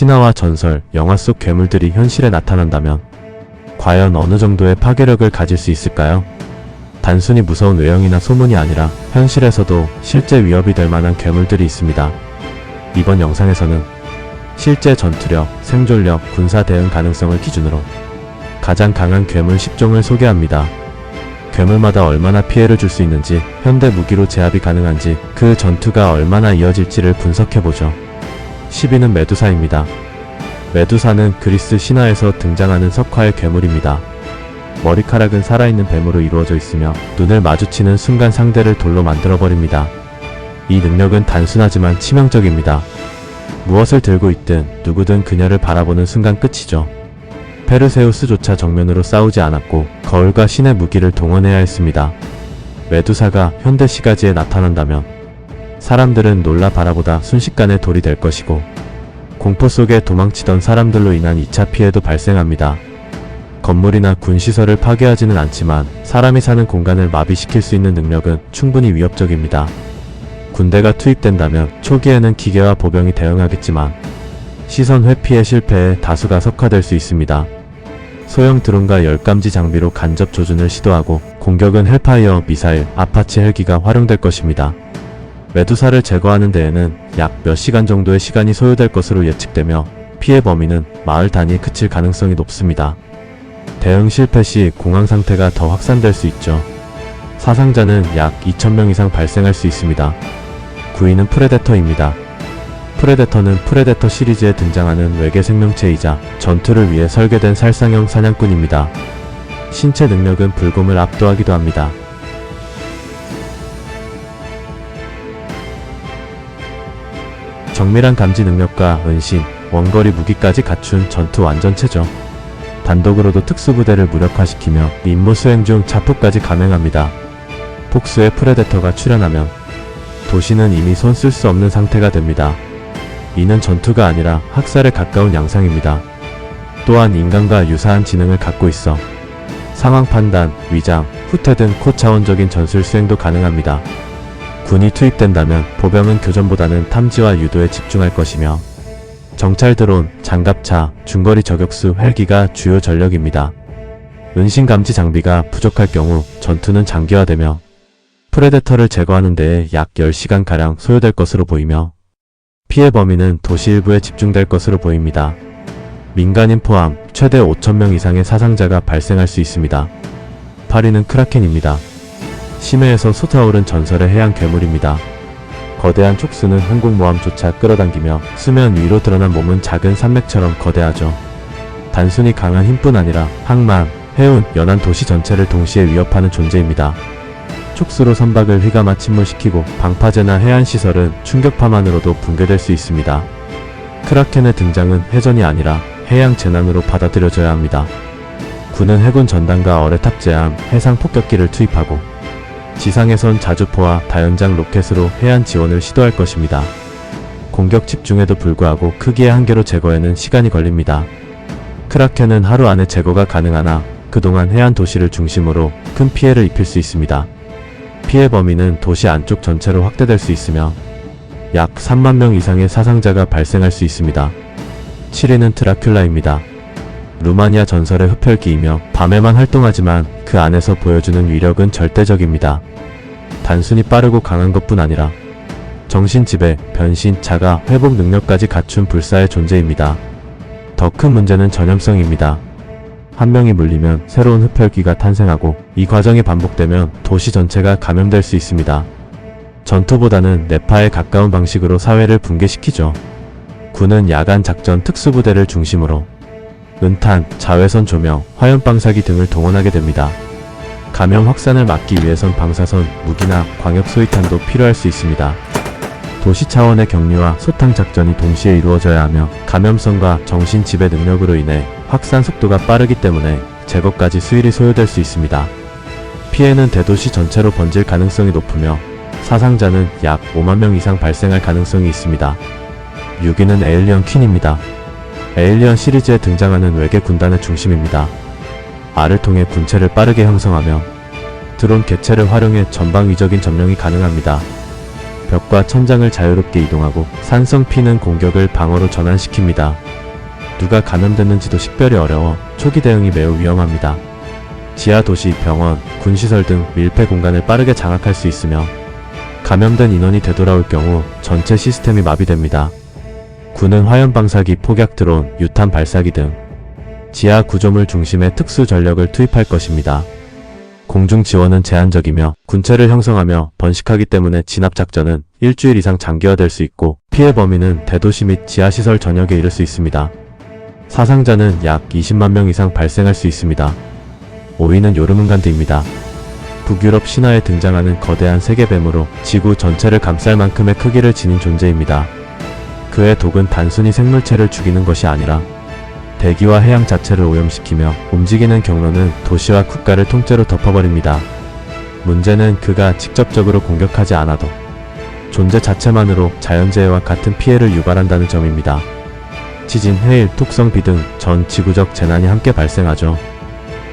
신화와 전설, 영화 속 괴물들이 현실에 나타난다면 과연 어느 정도의 파괴력을 가질 수 있을까요? 단순히 무서운 외형이나 소문이 아니라 현실에서도 실제 위협이 될 만한 괴물들이 있습니다. 이번 영상에서는 실제 전투력, 생존력, 군사 대응 가능성을 기준으로 가장 강한 괴물 10종을 소개합니다. 괴물마다 얼마나 피해를 줄 수 있는지, 현대 무기로 제압이 가능한지, 그 전투가 얼마나 이어질지를 분석해보죠. 10위는 메두사입니다. 메두사는 그리스 신화에서 등장하는 석화의 괴물입니다. 머리카락은 살아있는 뱀으로 이루어져 있으며 눈을 마주치는 순간 상대를 돌로 만들어버립니다. 이 능력은 단순하지만 치명적입니다. 무엇을 들고 있든 누구든 그녀를 바라보는 순간 끝이죠. 페르세우스조차 정면으로 싸우지 않았고 거울과 신의 무기를 동원해야 했습니다. 메두사가 현대 시가지에 나타난다면 사람들은 놀라 바라보다 순식간에 돌이 될 것이고 공포 속에 도망치던 사람들로 인한 2차 피해도 발생합니다. 건물이나 군시설을 파괴하지는 않지만 사람이 사는 공간을 마비시킬 수 있는 능력은 충분히 위협적입니다. 군대가 투입된다면 초기에는 기계와 보병이 대응하겠지만 시선 회피의 실패에 다수가 석화될 수 있습니다. 소형 드론과 열감지 장비로 간접 조준을 시도하고 공격은 헬파이어, 미사일, 아파치 헬기가 활용될 것입니다. 메두사를 제거하는 데에는 약 몇 시간 정도의 시간이 소요될 것으로 예측되며 피해 범위는 마을 단위에 그칠 가능성이 높습니다. 대응 실패 시 공황 상태가 더 확산될 수 있죠. 사상자는 약 2,000명 이상 발생할 수 있습니다. 9위는 프레데터입니다. 프레데터는 프레데터 시리즈에 등장하는 외계 생명체이자 전투를 위해 설계된 살상형 사냥꾼입니다. 신체 능력은 불곰을 압도하기도 합니다. 정밀한 감지 능력과 은신, 원거리 무기까지 갖춘 전투 완전체죠. 단독으로도 특수부대를 무력화시키며 임무 수행 중 자폭까지 감행합니다. 복수의 프레데터가 출현하면 도시는 이미 손 쓸 수 없는 상태가 됩니다. 이는 전투가 아니라 학살에 가까운 양상입니다. 또한 인간과 유사한 지능을 갖고 있어 상황 판단, 위장, 후퇴 등 고차원적인 전술 수행도 가능합니다. 군이 투입된다면 보병은 교전보다는 탐지와 유도에 집중할 것이며 정찰 드론, 장갑차, 중거리 저격수, 헬기가 주요 전력입니다. 은신 감지 장비가 부족할 경우 전투는 장기화되며 프레데터를 제거하는 데에 약 10시간가량 소요될 것으로 보이며 피해 범위는 도시 일부에 집중될 것으로 보입니다. 민간인 포함 최대 5,000명 이상의 사상자가 발생할 수 있습니다. 8위는 크라켄입니다. 심해에서 솟아오른 전설의 해양 괴물입니다. 거대한 촉수는 항공모함조차 끌어당기며 수면 위로 드러난 몸은 작은 산맥처럼 거대하죠. 단순히 강한 힘뿐 아니라 항만, 해운, 연안 도시 전체를 동시에 위협하는 존재입니다. 촉수로 선박을 휘감아 침몰시키고 방파제나 해안시설은 충격파만으로도 붕괴될 수 있습니다. 크라켄의 등장은 해전이 아니라 해양 재난으로 받아들여져야 합니다. 군은 해군 전단과 어뢰 탑재함 해상 폭격기를 투입하고 지상에선 자주포와 다연장 로켓으로 해안 지원을 시도할 것입니다. 공격 집중에도 불구하고 크기의 한계로 제거에는 시간이 걸립니다. 크라켄은 하루 안에 제거가 가능하나 그동안 해안 도시를 중심으로 큰 피해를 입힐 수 있습니다. 피해 범위는 도시 안쪽 전체로 확대될 수 있으며 약 3만 명 이상의 사상자가 발생할 수 있습니다. 7위는 드라큘라입니다. 루마니아 전설의 흡혈귀이며 밤에만 활동하지만 그 안에서 보여주는 위력은 절대적입니다. 단순히 빠르고 강한 것뿐 아니라 정신지배, 변신, 자가, 회복 능력까지 갖춘 불사의 존재입니다. 더 큰 문제는 전염성입니다. 한 명이 물리면 새로운 흡혈귀가 탄생하고 이 과정이 반복되면 도시 전체가 감염될 수 있습니다. 전투보다는 뇌파에 가까운 방식으로 사회를 붕괴시키죠. 군은 야간 작전 특수부대를 중심으로 은탄, 자외선 조명, 화염방사기 등을 동원하게 됩니다. 감염 확산을 막기 위해선 방사선, 무기나 광역 소위탄도 필요할 수 있습니다. 도시 차원의 격리와 소탕 작전이 동시에 이루어져야 하며 감염성과 정신 지배 능력으로 인해 확산 속도가 빠르기 때문에 제거까지 수일이 소요될 수 있습니다. 피해는 대도시 전체로 번질 가능성이 높으며 사상자는 약 5만 명 이상 발생할 가능성이 있습니다. 6위는 에일리언 퀸입니다. 에일리언 시리즈에 등장하는 외계 군단의 중심입니다. 알을 통해 군체를 빠르게 형성하며 드론 개체를 활용해 전방위적인 점령이 가능합니다. 벽과 천장을 자유롭게 이동하고 산성 피는 공격을 방어로 전환시킵니다. 누가 감염됐는지도 식별이 어려워 초기 대응이 매우 위험합니다. 지하 도시, 병원, 군시설 등 밀폐 공간을 빠르게 장악할 수 있으며 감염된 인원이 되돌아올 경우 전체 시스템이 마비됩니다. 군은 화염 방사기, 폭약 드론, 유탄 발사기 등 지하 구조물 중심의 특수 전력을 투입할 것입니다. 공중 지원은 제한적이며 군체를 형성하며 번식하기 때문에 진압작전은 일주일 이상 장기화될 수 있고 피해 범위는 대도시 및 지하시설 전역에 이를 수 있습니다. 사상자는 약 20만 명 이상 발생할 수 있습니다. 5위는 요르문간드입니다. 북유럽 신화에 등장하는 거대한 세계뱀으로 지구 전체를 감쌀 만큼의 크기를 지닌 존재입니다. 그의 독은 단순히 생물체를 죽이는 것이 아니라 대기와 해양 자체를 오염시키며 움직이는 경로는 도시와 국가를 통째로 덮어버립니다. 문제는 그가 직접적으로 공격하지 않아도 존재 자체만으로 자연재해와 같은 피해를 유발한다는 점입니다. 지진, 해일, 톡성, 비 등 전 지구적 재난이 함께 발생하죠.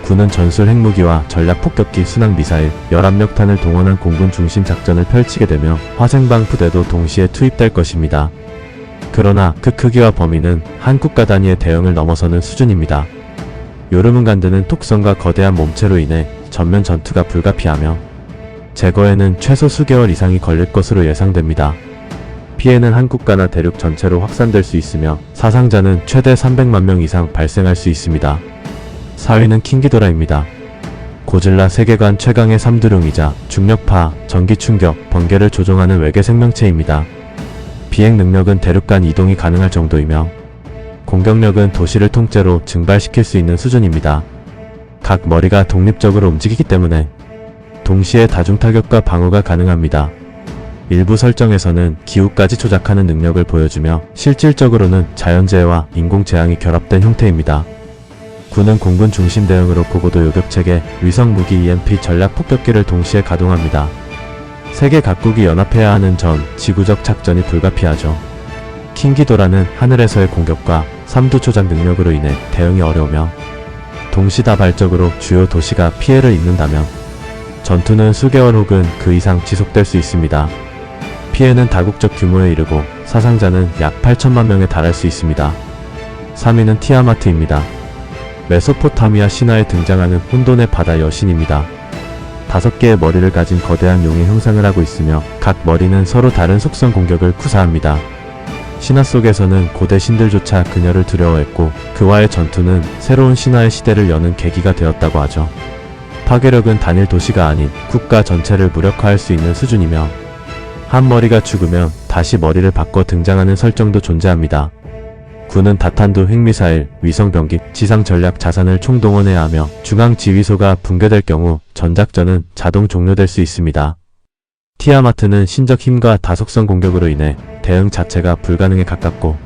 군은 전술 핵무기와 전략 폭격기, 순항 미사일, 열압력탄을 동원한 공군 중심 작전을 펼치게 되며 화생방 부대도 동시에 투입될 것입니다. 그러나 그 크기와 범위는 한 국가 단위의 대응을 넘어서는 수준입니다. 요르문간드는 톡성과 거대한 몸체로 인해 전면 전투가 불가피하며 제거에는 최소 수개월 이상이 걸릴 것으로 예상됩니다. 피해는 한 국가나 대륙 전체로 확산될 수 있으며 사상자는 최대 300만 명 이상 발생할 수 있습니다. 4위는 킹기도라입니다. 고질라 세계관 최강의 삼두룡이자 중력파, 전기충격, 번개를 조종하는 외계 생명체입니다. 비행 능력은 대륙 간 이동이 가능할 정도이며 공격력은 도시를 통째로 증발시킬 수 있는 수준입니다. 각 머리가 독립적으로 움직이기 때문에 동시에 다중타격과 방어가 가능합니다. 일부 설정에서는 기후까지 조작하는 능력을 보여주며 실질적으로는 자연재해와 인공재앙이 결합된 형태입니다. 군은 공군 중심 대응으로 고고도 요격체계, 위성무기, EMP, 전략 폭격기를 동시에 가동합니다. 세계 각국이 연합해야 하는 전 지구적 작전이 불가피하죠. 킹기도라는 하늘에서의 공격과 삼두 조작 능력으로 인해 대응이 어려우며 동시다발적으로 주요 도시가 피해를 입는다면 전투는 수개월 혹은 그 이상 지속될 수 있습니다. 피해는 다국적 규모에 이르고 사상자는 약 8천만 명에 달할 수 있습니다. 3위는 티아마트입니다. 메소포타미아 신화에 등장하는 혼돈의 바다 여신입니다. 5개의 머리를 가진 거대한 용의 형상을 하고 있으며 각 머리는 서로 다른 속성 공격을 구사합니다. 신화 속에서는 고대 신들조차 그녀를 두려워했고 그와의 전투는 새로운 신화의 시대를 여는 계기가 되었다고 하죠. 파괴력은 단일 도시가 아닌 국가 전체를 무력화할 수 있는 수준이며 한 머리가 죽으면 다시 머리를 바꿔 등장하는 설정도 존재합니다. 군은 다탄두, 핵미사일, 위성병기, 지상전략 자산을 총동원해야 하며 중앙지휘소가 붕괴될 경우 전작전은 자동 종료될 수 있습니다. 티아마트는 신적 힘과 다속성 공격으로 인해 대응 자체가 불가능에 가깝고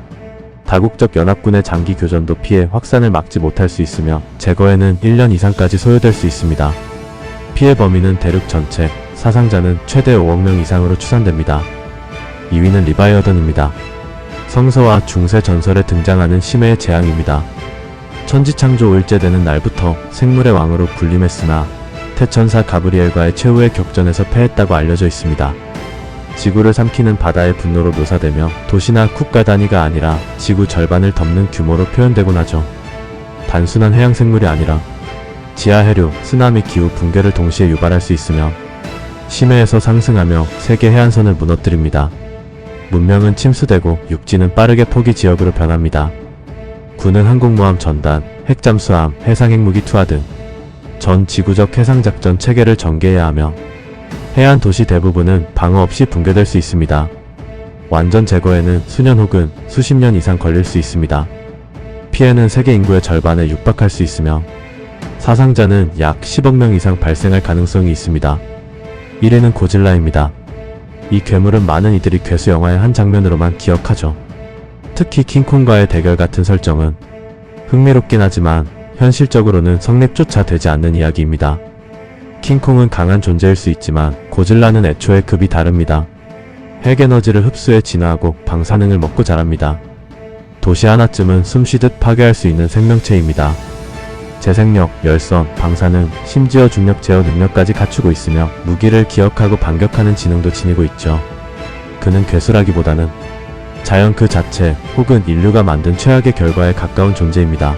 다국적 연합군의 장기 교전도 피해 확산을 막지 못할 수 있으며 제거에는 1년 이상까지 소요될 수 있습니다. 피해 범위는 대륙 전체, 사상자는 최대 5억 명 이상으로 추산됩니다. 2위는 리바이어던입니다. 성서와 중세 전설에 등장하는 심해의 재앙입니다. 천지창조 5일째 되는 날부터 생물의 왕으로 군림했으나 태천사 가브리엘과의 최후의 격전에서 패했다고 알려져 있습니다. 지구를 삼키는 바다의 분노로 묘사되며 도시나 국가 단위가 아니라 지구 절반을 덮는 규모로 표현되곤 하죠. 단순한 해양 생물이 아니라 지하 해류, 쓰나미, 기후, 붕괴를 동시에 유발할 수 있으며 심해에서 상승하며 세계 해안선을 무너뜨립니다. 문명은 침수되고 육지는 빠르게 포기 지역으로 변합니다. 군은 항공모함 전단, 핵잠수함, 해상핵무기 투하 등 전 지구적 해상작전 체계를 전개해야 하며 해안 도시 대부분은 방어 없이 붕괴될 수 있습니다. 완전 제거에는 수년 혹은 수십 년 이상 걸릴 수 있습니다. 피해는 세계 인구의 절반에 육박할 수 있으며 사상자는 약 10억 명 이상 발생할 가능성이 있습니다. 1위는 고질라입니다. 이 괴물은 많은 이들이 괴수 영화의 한 장면으로만 기억하죠. 특히 킹콩과의 대결 같은 설정은 흥미롭긴 하지만 현실적으로는 성립조차 되지 않는 이야기입니다. 킹콩은 강한 존재일 수 있지만 고질라는 애초에 급이 다릅니다. 핵에너지를 흡수해 진화하고 방사능을 먹고 자랍니다. 도시 하나쯤은 숨쉬듯 파괴할 수 있는 생명체입니다. 재생력, 열선, 방사능, 심지어 중력 제어 능력까지 갖추고 있으며 무기를 기억하고 반격하는 지능도 지니고 있죠. 그는 괴수라기보다는 자연 그 자체 혹은 인류가 만든 최악의 결과에 가까운 존재입니다.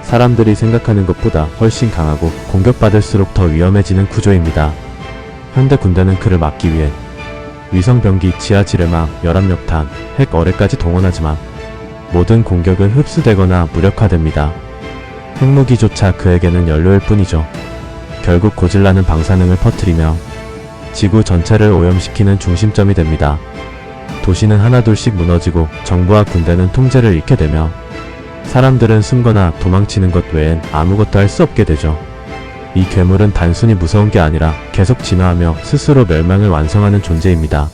사람들이 생각하는 것보다 훨씬 강하고 공격받을수록 더 위험해지는 구조입니다. 현대 군대는 그를 막기 위해 위성병기, 지하지뢰망, 열압력탄, 핵 어뢰까지 동원하지만 모든 공격은 흡수되거나 무력화됩니다. 핵무기조차 그에게는 연료일 뿐이죠. 결국 고질라는 방사능을 퍼뜨리며 지구 전체를 오염시키는 중심점이 됩니다. 도시는 하나둘씩 무너지고 정부와 군대는 통제를 잃게 되며 사람들은 숨거나 도망치는 것 외엔 아무것도 할 수 없게 되죠. 이 괴물은 단순히 무서운 게 아니라 계속 진화하며 스스로 멸망을 완성하는 존재입니다.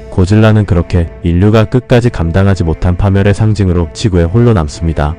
고질라는 그렇게 인류가 끝까지 감당하지 못한 파멸의 상징으로 지구에 홀로 남습니다.